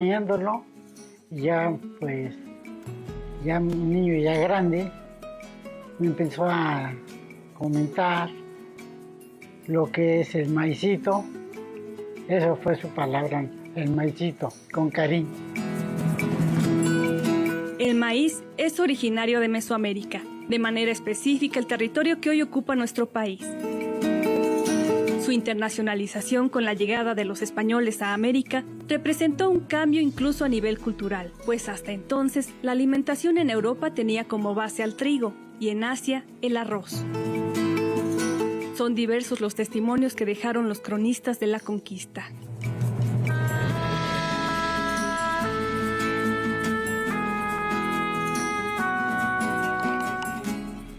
acompañándolo, ya pues, ya un niño ya grande, me empezó a comentar lo que es el maicito. Eso fue su palabra, el maicito, con cariño. El maíz es originario de Mesoamérica, de manera específica el territorio que hoy ocupa nuestro país. Su internacionalización con la llegada de los españoles a América representó un cambio incluso a nivel cultural, pues hasta entonces la alimentación en Europa tenía como base al trigo y en Asia el arroz. Son diversos los testimonios que dejaron los cronistas de la conquista.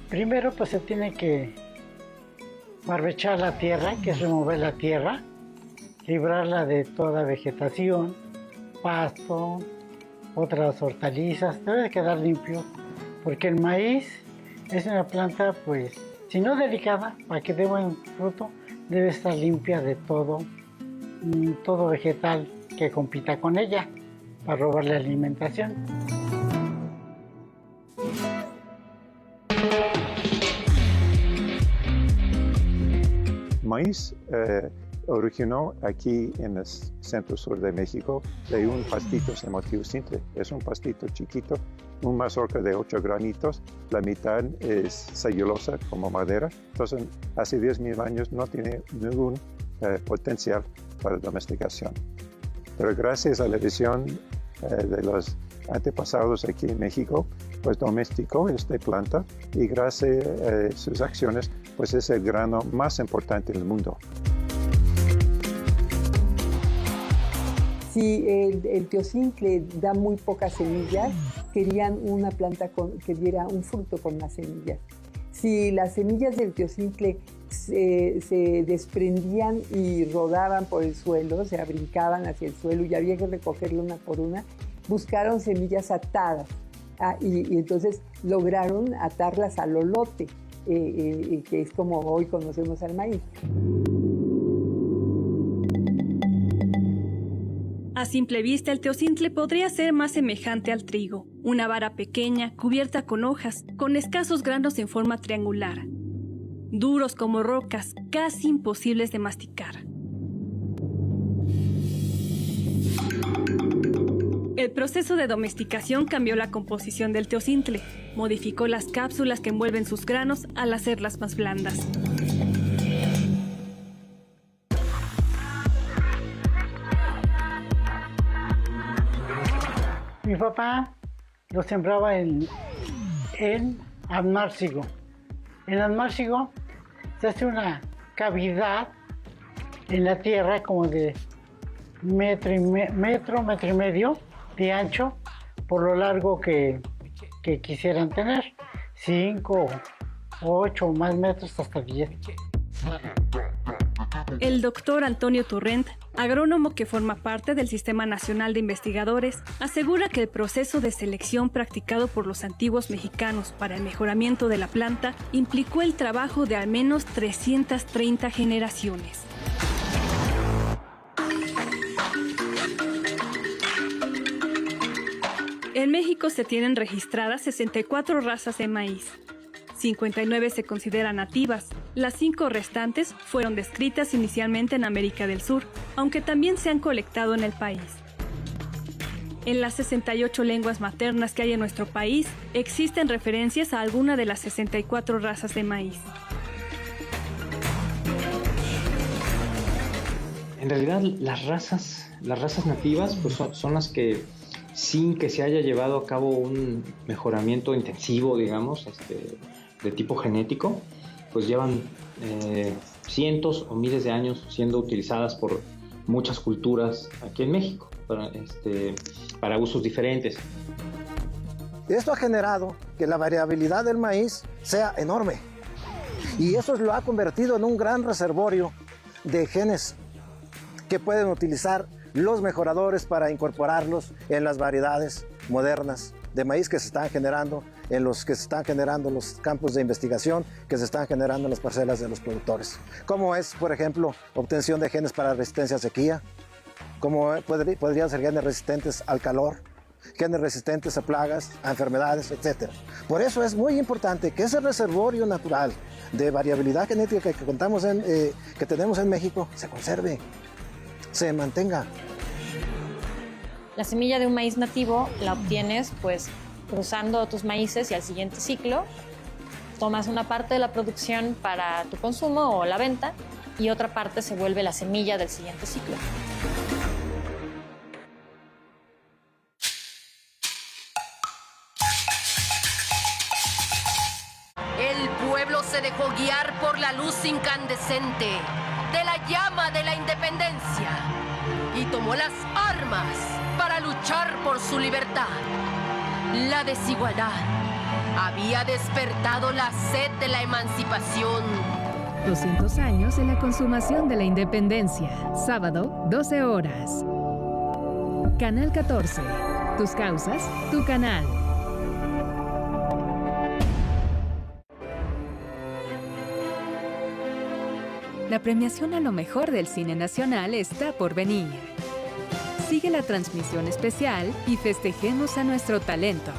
Primero pues se tiene que barbechar la tierra, que es remover la tierra, librarla de toda vegetación, pasto, otras hortalizas, debe de quedar limpio, porque el maíz es una planta pues, si no delicada, para que dé buen fruto, debe estar limpia de todo vegetal que compita con ella, para robarle alimentación. Maíz originó aquí en el centro-sur de México de un pastito se llama teocintle. Es un pastito chiquito, una mazorca de 8 granitos, la mitad es celulosa como madera. Entonces, hace 10,000 años no tiene ningún potencial para domesticación. Pero gracias a la visión de los antepasados aquí en México, pues domesticó esta planta y gracias a sus acciones, pues es el grano más importante del mundo. Si el teocintle da muy pocas semillas, querían una planta que diera un fruto con más semillas. Si las semillas del teocintle se desprendían y rodaban por el suelo, o sea, brincaban hacia el suelo y había que recogerlo una por una, buscaron semillas atadas y entonces lograron atarlas al olote, que es como hoy conocemos al maíz. A simple vista, el teocintle podría ser más semejante al trigo, una vara pequeña, cubierta con hojas, con escasos granos en forma triangular, duros como rocas, casi imposibles de masticar. El proceso de domesticación cambió la composición del teocintle, modificó las cápsulas que envuelven sus granos al hacerlas más blandas. Mi papá lo sembraba en almácigo. En almácigo se hace una cavidad en la tierra como de metro y medio de ancho por lo largo que quisieran tener, 5, 8 o más metros hasta 10. El doctor Antonio Turrent, agrónomo que forma parte del Sistema Nacional de Investigadores, asegura que el proceso de selección practicado por los antiguos mexicanos para el mejoramiento de la planta implicó el trabajo de al menos 330 generaciones. En México se tienen registradas 64 razas de maíz. 59 se consideran nativas. Las 5 restantes fueron descritas inicialmente en América del Sur, aunque también se han colectado en el país. En las 68 lenguas maternas que hay en nuestro país, existen referencias a alguna de las 64 razas de maíz. En realidad, las razas nativas pues son las que, sin que se haya llevado a cabo un mejoramiento intensivo, digamos, de tipo genético, pues llevan cientos o miles de años siendo utilizadas por muchas culturas aquí en México para usos diferentes. Esto ha generado que la variabilidad del maíz sea enorme y eso lo ha convertido en un gran reservorio de genes que pueden utilizar los mejoradores para incorporarlos en las variedades modernas de maíz que se están generando, en los que se están generando los campos de investigación, que se están generando en las parcelas de los productores. Como es, por ejemplo, obtención de genes para resistencia a sequía, como podrían ser genes resistentes al calor, genes resistentes a plagas, a enfermedades, etc. Por eso es muy importante que ese reservorio natural de variabilidad genética que tenemos en México se conserve, se mantenga. La semilla de un maíz nativo la obtienes pues cruzando tus maíces y al siguiente ciclo tomas una parte de la producción para tu consumo o la venta y otra parte se vuelve la semilla del siguiente ciclo. El pueblo se dejó guiar por la luz incandescente de la llama de la independencia y tomó las armas para luchar por su libertad. La desigualdad había despertado la sed de la emancipación. 200 años en la consumación de la independencia. Sábado, 12 horas. Canal 14. Tus causas, tu canal. La premiación a lo mejor del cine nacional está por venir. Sigue la transmisión especial y festejemos a nuestro talento.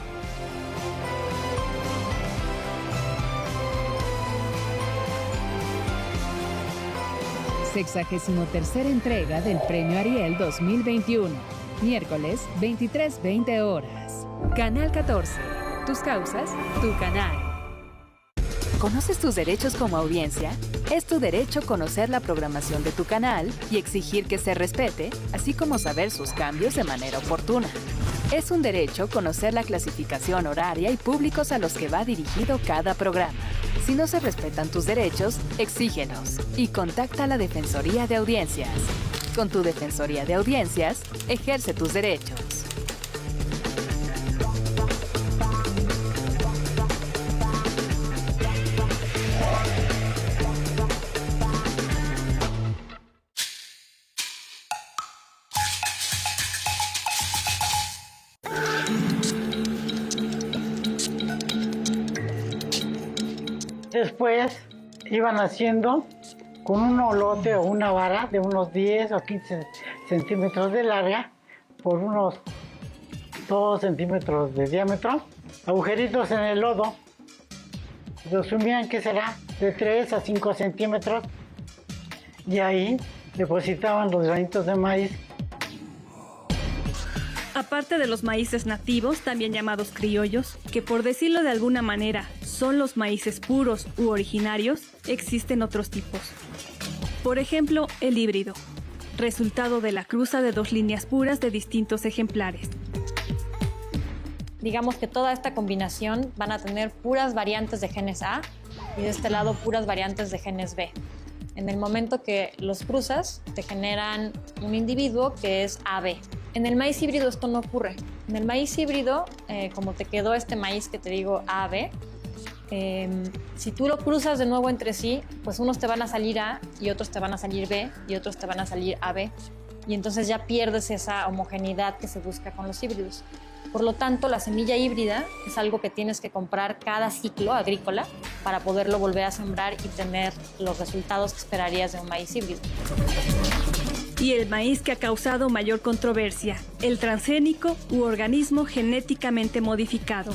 63ª entrega del Premio Ariel 2021. Miércoles, 23:20 horas. Canal 14. Tus causas, tu canal. ¿Conoces tus derechos como audiencia? Es tu derecho conocer la programación de tu canal y exigir que se respete, así como saber sus cambios de manera oportuna. Es un derecho conocer la clasificación horaria y públicos a los que va dirigido cada programa. Si no se respetan tus derechos, exígelos y contacta a la Defensoría de Audiencias. Con tu Defensoría de Audiencias, ejerce tus derechos. Después iban haciendo con un olote o una vara de unos 10 o 15 centímetros de larga por unos 2 centímetros de diámetro, agujeritos en el lodo. Lo sumían, ¿qué será? De 3 a 5 centímetros y ahí depositaban los granitos de maíz. Aparte de los maíces nativos, también llamados criollos, que por decirlo de alguna manera son los maíces puros u originarios, existen otros tipos. Por ejemplo, el híbrido, resultado de la cruza de dos líneas puras de distintos ejemplares. Digamos que toda esta combinación van a tener puras variantes de genes A y de este lado puras variantes de genes B. En el momento que los cruzas, te generan un individuo que es AB. En el maíz híbrido esto no ocurre. En el maíz híbrido, como te quedó este maíz que te digo AB, si tú lo cruzas de nuevo entre sí, pues unos te van a salir A y otros te van a salir B y otros te van a salir AB. Y entonces ya pierdes esa homogeneidad que se busca con los híbridos. Por lo tanto, la semilla híbrida es algo que tienes que comprar cada ciclo agrícola para poderlo volver a sembrar y tener los resultados que esperarías de un maíz híbrido. Y el maíz que ha causado mayor controversia, el transgénico u organismo genéticamente modificado,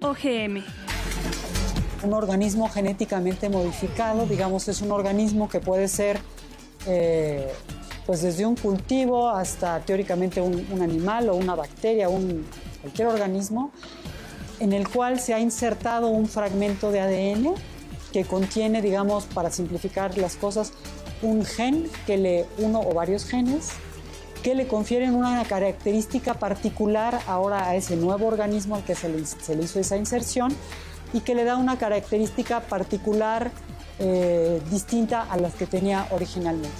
OGM. Un organismo genéticamente modificado, digamos, es un organismo que puede ser pues desde un cultivo hasta teóricamente un animal o una bacteria, cualquier organismo, en el cual se ha insertado un fragmento de ADN que contiene, digamos, para simplificar las cosas, un gen uno o varios genes que le confieren una característica particular ahora a ese nuevo organismo al que se le hizo esa inserción y que le da una característica particular distinta a las que tenía originalmente.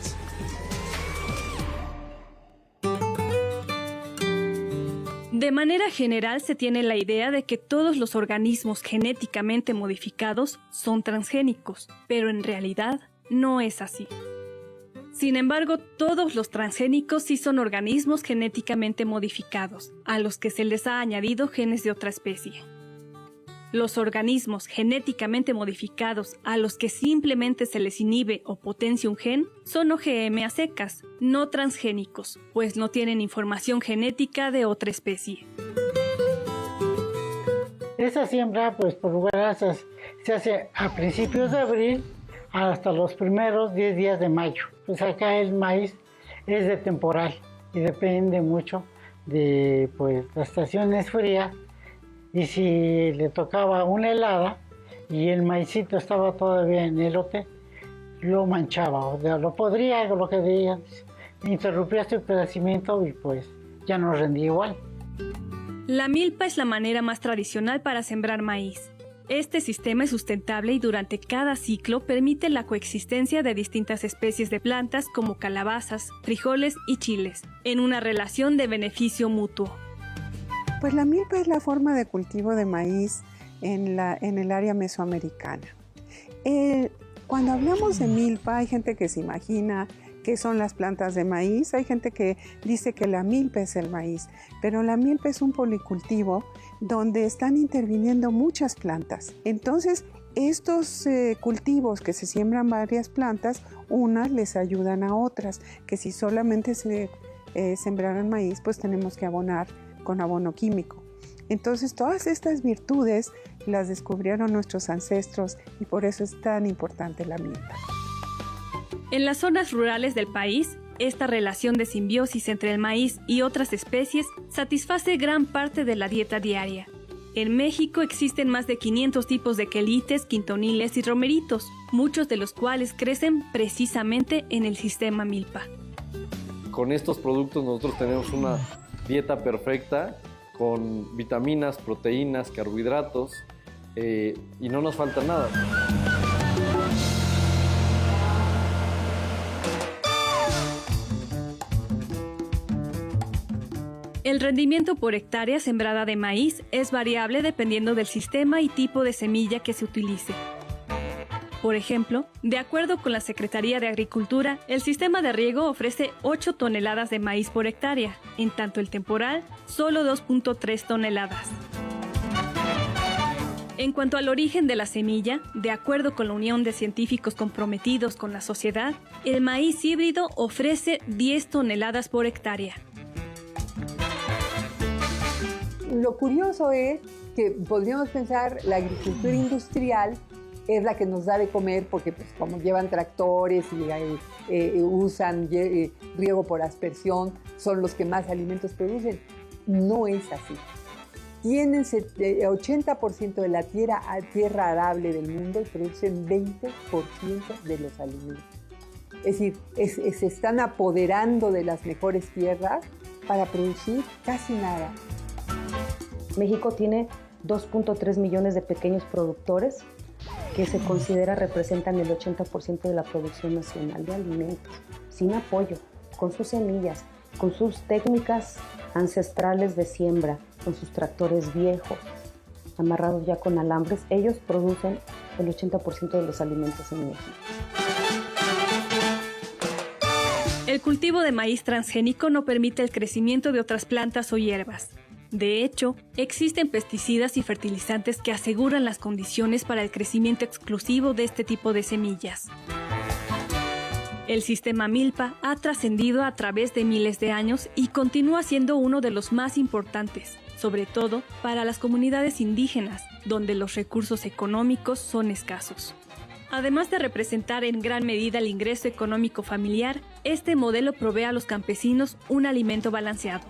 De manera general se tiene la idea de que todos los organismos genéticamente modificados son transgénicos, pero en realidad no es así. Sin embargo, todos los transgénicos sí son organismos genéticamente modificados, a los que se les ha añadido genes de otra especie. Los organismos genéticamente modificados a los que simplemente se les inhibe o potencia un gen son OGM a secas, no transgénicos, pues no tienen información genética de otra especie. Esa siembra, pues por lugar se hace a principios de abril hasta los primeros 10 días de mayo. Pues acá el maíz es de temporal y depende mucho de pues las estaciones frías. Y si le tocaba una helada y el maicito estaba todavía en elote, lo manchaba, o sea, lo podría, lo que digan, interrumpía su crecimiento y pues ya no rendía igual. La milpa es la manera más tradicional para sembrar maíz. Este sistema es sustentable y durante cada ciclo permite la coexistencia de distintas especies de plantas como calabazas, frijoles y chiles, en una relación de beneficio mutuo. Pues la milpa es la forma de cultivo de maíz en el área mesoamericana. Cuando hablamos de milpa, hay gente que se imagina qué son las plantas de maíz, hay gente que dice que la milpa es el maíz, pero la milpa es un policultivo donde están interviniendo muchas plantas. Entonces, estos cultivos que se siembran varias plantas, unas les ayudan a otras, que si solamente se sembraran maíz, pues tenemos que abonar con abono químico. Entonces todas estas virtudes las descubrieron nuestros ancestros y por eso es tan importante la milpa. En las zonas rurales del país, esta relación de simbiosis entre el maíz y otras especies satisface gran parte de la dieta diaria. En México existen más de 500 tipos de quelites, quintoniles y romeritos, muchos de los cuales crecen precisamente en el sistema milpa. Con estos productos nosotros tenemos una dieta perfecta con vitaminas, proteínas, carbohidratos y no nos falta nada. El rendimiento por hectárea sembrada de maíz es variable dependiendo del sistema y tipo de semilla que se utilice. Por ejemplo, de acuerdo con la Secretaría de Agricultura, el sistema de riego ofrece 8 toneladas de maíz por hectárea, en tanto el temporal, solo 2.3 toneladas. En cuanto al origen de la semilla, de acuerdo con la Unión de Científicos Comprometidos con la Sociedad, el maíz híbrido ofrece 10 toneladas por hectárea. Lo curioso es que podríamos pensar la agricultura industrial es la que nos da de comer porque pues, como llevan tractores y usan riego por aspersión, son los que más alimentos producen. No es así. Tienen 80% de la tierra arable del mundo y producen 20% de los alimentos. Es decir, se están apoderando de las mejores tierras para producir casi nada. México tiene 2.3 millones de pequeños productores que se considera representan el 80% de la producción nacional de alimentos, sin apoyo, con sus semillas, con sus técnicas ancestrales de siembra, con sus tractores viejos, amarrados ya con alambres. Ellos producen el 80% de los alimentos en México. El cultivo de maíz transgénico no permite el crecimiento de otras plantas o hierbas. De hecho, existen pesticidas y fertilizantes que aseguran las condiciones para el crecimiento exclusivo de este tipo de semillas. El sistema milpa ha trascendido a través de miles de años y continúa siendo uno de los más importantes, sobre todo para las comunidades indígenas, donde los recursos económicos son escasos. Además de representar en gran medida el ingreso económico familiar, este modelo provee a los campesinos un alimento balanceado.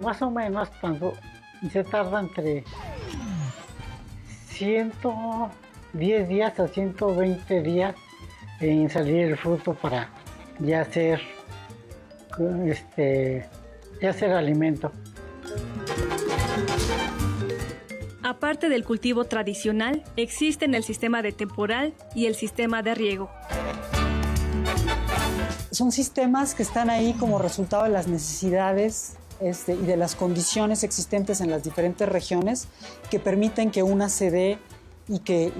Más o menos se tarda entre 110 días a 120 días en salir el fruto para ya ser alimento. Aparte del cultivo tradicional, existen el sistema de temporal y el sistema de riego. Son sistemas que están ahí como resultado de las necesidades y de las condiciones existentes en las diferentes regiones que permiten que una se dé y que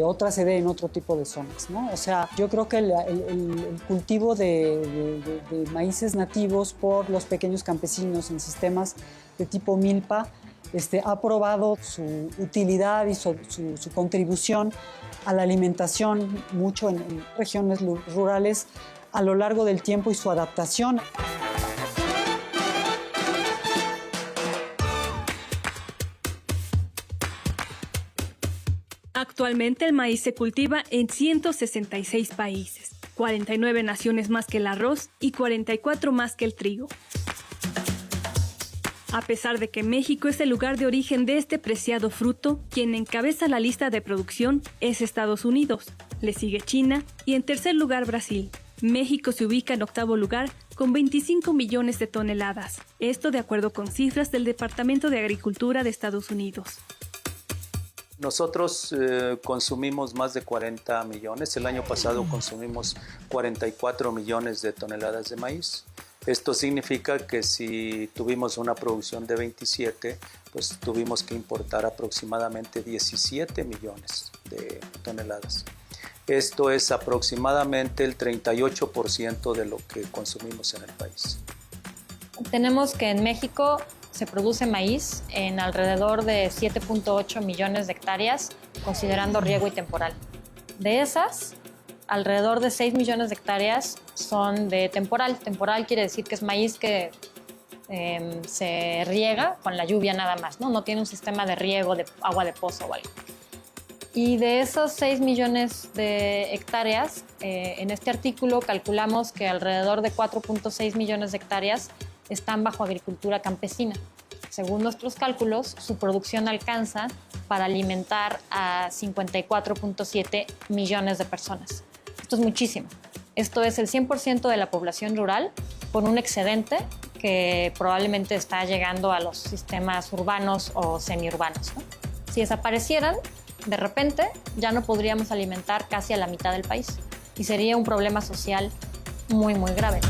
otra se dé en otro tipo de zonas, ¿no? O sea, yo creo que el cultivo de maíces nativos por los pequeños campesinos en sistemas de tipo milpa ha probado su utilidad y su contribución a la alimentación mucho en regiones rurales a lo largo del tiempo y su adaptación. Actualmente el maíz se cultiva en 166 países, 49 naciones más que el arroz y 44 más que el trigo. A pesar de que México es el lugar de origen de este preciado fruto, quien encabeza la lista de producción es Estados Unidos, le sigue China y en tercer lugar Brasil. México se ubica en octavo lugar con 25 millones de toneladas, esto de acuerdo con cifras del Departamento de Agricultura de Estados Unidos. Nosotros consumimos más de 40 millones. El año pasado consumimos 44 millones de toneladas de maíz. Esto significa que si tuvimos una producción de 27, pues tuvimos que importar aproximadamente 17 millones de toneladas. Esto es aproximadamente el 38% de lo que consumimos en el país. Tenemos que en México se produce maíz en alrededor de 7.8 millones de hectáreas, considerando riego y temporal. De esas, alrededor de 6 millones de hectáreas son de temporal. Temporal quiere decir que es maíz que se riega con la lluvia nada más, ¿no? No tiene un sistema de riego de agua de pozo o algo. Y de esos 6 millones de hectáreas, en este artículo calculamos que alrededor de 4.6 millones de hectáreas están bajo agricultura campesina. Según nuestros cálculos, su producción alcanza para alimentar a 54.7 millones de personas. Esto es muchísimo. Esto es el 100% de la población rural con un excedente que probablemente está llegando a los sistemas urbanos o semiurbanos, ¿no? Si desaparecieran, de repente ya no podríamos alimentar casi a la mitad del país y sería un problema social muy, muy grave.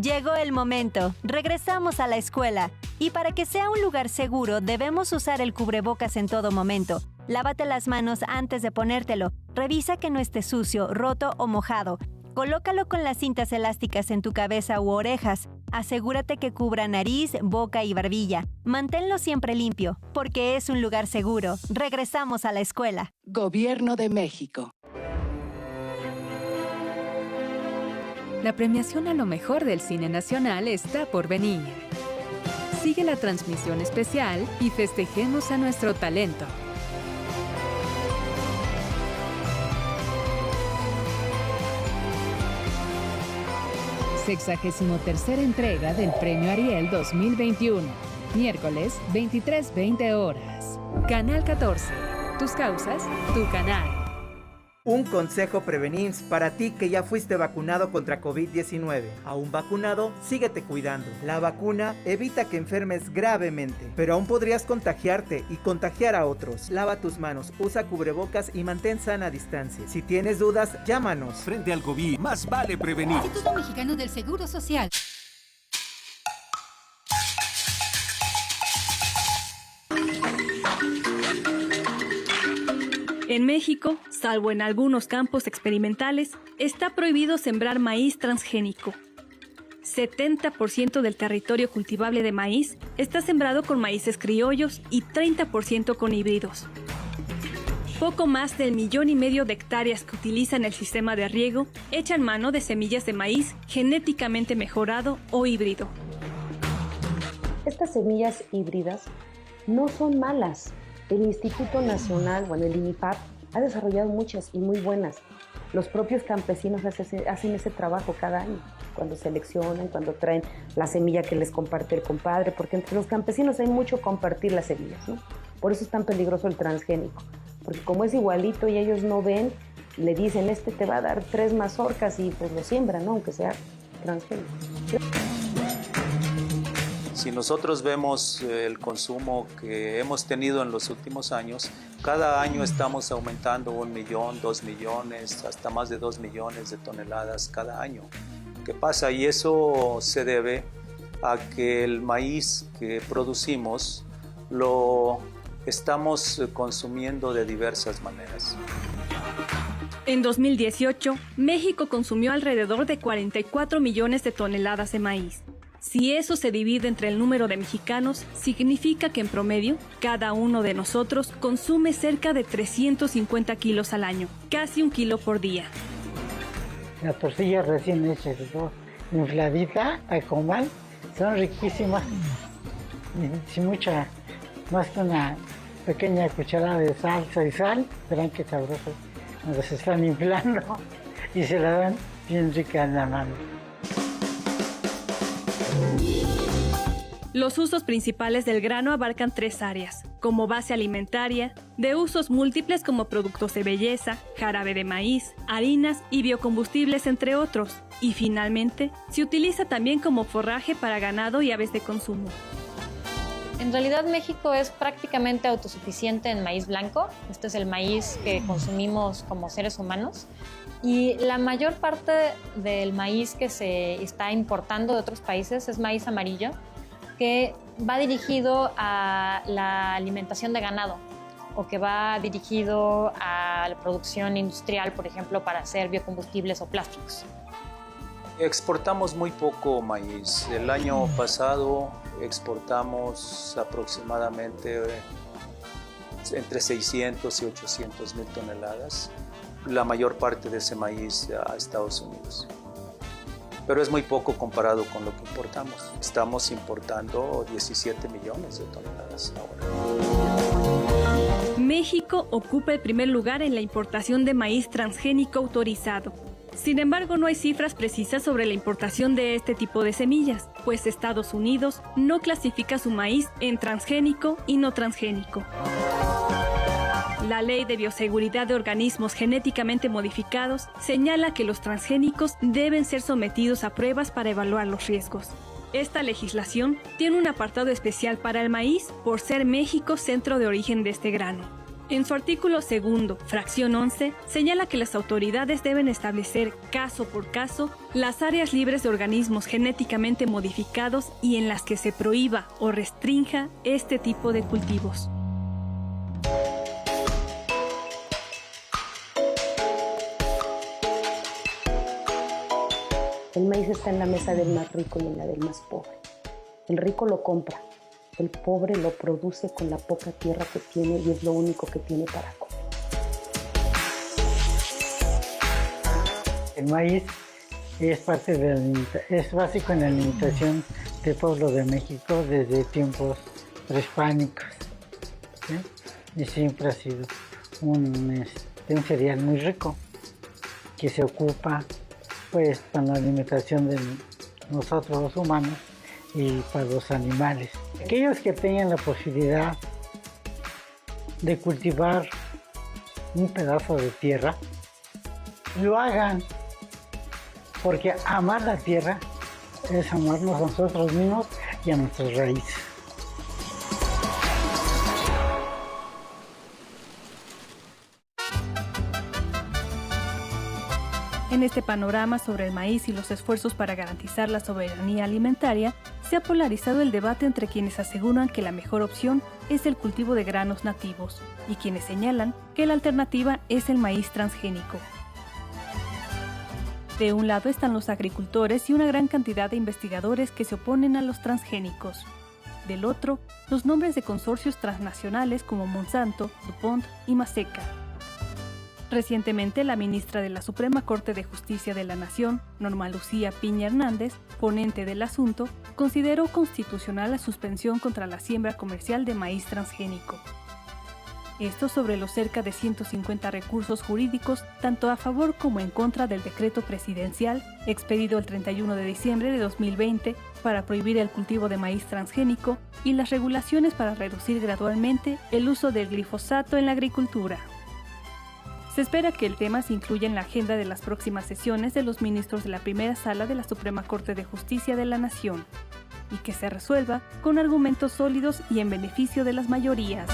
Llegó el momento, regresamos a la escuela. Y para que sea un lugar seguro, debemos usar el cubrebocas en todo momento. Lávate las manos antes de ponértelo. Revisa que no esté sucio, roto o mojado. Colócalo con las cintas elásticas en tu cabeza u orejas. Asegúrate que cubra nariz, boca y barbilla. Manténlo siempre limpio, porque es un lugar seguro. Regresamos a la escuela. Gobierno de México. La premiación a lo mejor del cine nacional está por venir. Sigue la transmisión especial y festejemos a nuestro talento. Sexagésimo-tercera entrega del Premio Ariel 2021. Miércoles, 23:20 horas. Canal 14. Tus causas, tu canal. Un consejo Prevenims para ti que ya fuiste vacunado contra COVID-19. Aún vacunado, síguete cuidando. La vacuna evita que enfermes gravemente, pero aún podrías contagiarte y contagiar a otros. Lava tus manos, usa cubrebocas y mantén sana distancia. Si tienes dudas, llámanos. Frente al COVID, más vale prevenir. Instituto Mexicano del Seguro Social. En México, salvo en algunos campos experimentales, está prohibido sembrar maíz transgénico. 70% del territorio cultivable de maíz está sembrado con maíces criollos y 30% con híbridos. Poco más del 1,5 millones de hectáreas que utilizan el sistema de riego echan mano de semillas de maíz genéticamente mejorado o híbrido. Estas semillas híbridas no son malas. El Instituto Nacional, el INIPAP, ha desarrollado muchas y muy buenas. Los propios campesinos hacen ese trabajo cada año, cuando seleccionan, cuando traen la semilla que les comparte el compadre, porque entre los campesinos hay mucho compartir las semillas, ¿no? Por eso es tan peligroso el transgénico, porque como es igualito y ellos no ven, le dicen, este te va a dar 3 mazorcas y pues lo siembran, ¿no? Aunque sea transgénico. Si nosotros vemos el consumo que hemos tenido en los últimos años, cada año estamos aumentando 1 millón, 2 millones, hasta más de 2 millones de toneladas cada año. ¿Qué pasa? Y eso se debe a que el maíz que producimos lo estamos consumiendo de diversas maneras. En 2018, México consumió alrededor de 44 millones de toneladas de maíz. Si eso se divide entre el número de mexicanos, significa que en promedio, cada uno de nosotros consume cerca de 350 kilos al año, casi 1 kilo por día. La tortilla recién hecha, infladita, a comal, son riquísimas. Sin mucha, más que una pequeña cucharada de salsa y sal, verán qué sabroso. Cuando se están inflando y se la dan bien rica en la mano. Los usos principales del grano abarcan 3 áreas, como base alimentaria, de usos múltiples como productos de belleza, jarabe de maíz, harinas y biocombustibles, entre otros. Y finalmente, se utiliza también como forraje para ganado y aves de consumo. En realidad México es prácticamente autosuficiente en maíz blanco. Este es el maíz que consumimos como seres humanos. Y la mayor parte del maíz que se está importando de otros países es maíz amarillo, que va dirigido a la alimentación de ganado o que va dirigido a la producción industrial, por ejemplo, para hacer biocombustibles o plásticos. Exportamos muy poco maíz. El año pasado exportamos aproximadamente entre 600 y 800 mil toneladas. La mayor parte de ese maíz a Estados Unidos. Pero es muy poco comparado con lo que importamos. Estamos importando 17 millones de toneladas ahora. México ocupa el primer lugar en la importación de maíz transgénico autorizado. Sin embargo, no hay cifras precisas sobre la importación de este tipo de semillas, pues Estados Unidos no clasifica su maíz en transgénico y no transgénico. La Ley de Bioseguridad de Organismos Genéticamente Modificados señala que los transgénicos deben ser sometidos a pruebas para evaluar los riesgos. Esta legislación tiene un apartado especial para el maíz por ser México centro de origen de este grano. En su artículo 2, fracción 11, señala que las autoridades deben establecer caso por caso las áreas libres de organismos genéticamente modificados y en las que se prohíba o restrinja este tipo de cultivos. El maíz está en la mesa del más rico y en la del más pobre. El rico lo compra, el pobre lo produce con la poca tierra que tiene y es lo único que tiene para comer. El maíz es básico en la alimentación del pueblo de México desde tiempos prehispánicos, ¿sí? Y siempre ha sido un cereal muy rico que se ocupa pues para la alimentación de nosotros los humanos y para los animales. Aquellos que tengan la posibilidad de cultivar un pedazo de tierra, lo hagan, porque amar la tierra es amarnos a nosotros mismos y a nuestras raíces. En este panorama sobre el maíz y los esfuerzos para garantizar la soberanía alimentaria, se ha polarizado el debate entre quienes aseguran que la mejor opción es el cultivo de granos nativos y quienes señalan que la alternativa es el maíz transgénico. De un lado están los agricultores y una gran cantidad de investigadores que se oponen a los transgénicos. Del otro, los nombres de consorcios transnacionales como Monsanto, DuPont y Maseca. Recientemente, la ministra de la Suprema Corte de Justicia de la Nación, Norma Lucía Piña Hernández, ponente del asunto, consideró constitucional la suspensión contra la siembra comercial de maíz transgénico. Esto sobre los cerca de 150 recursos jurídicos, tanto a favor como en contra del decreto presidencial expedido el 31 de diciembre de 2020 para prohibir el cultivo de maíz transgénico y las regulaciones para reducir gradualmente el uso del glifosato en la agricultura. Se espera que el tema se incluya en la agenda de las próximas sesiones de los ministros de la Primera Sala de la Suprema Corte de Justicia de la Nación. y que se resuelva con argumentos sólidos y en beneficio de las mayorías.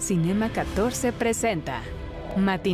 Cinema 14 presenta Matiné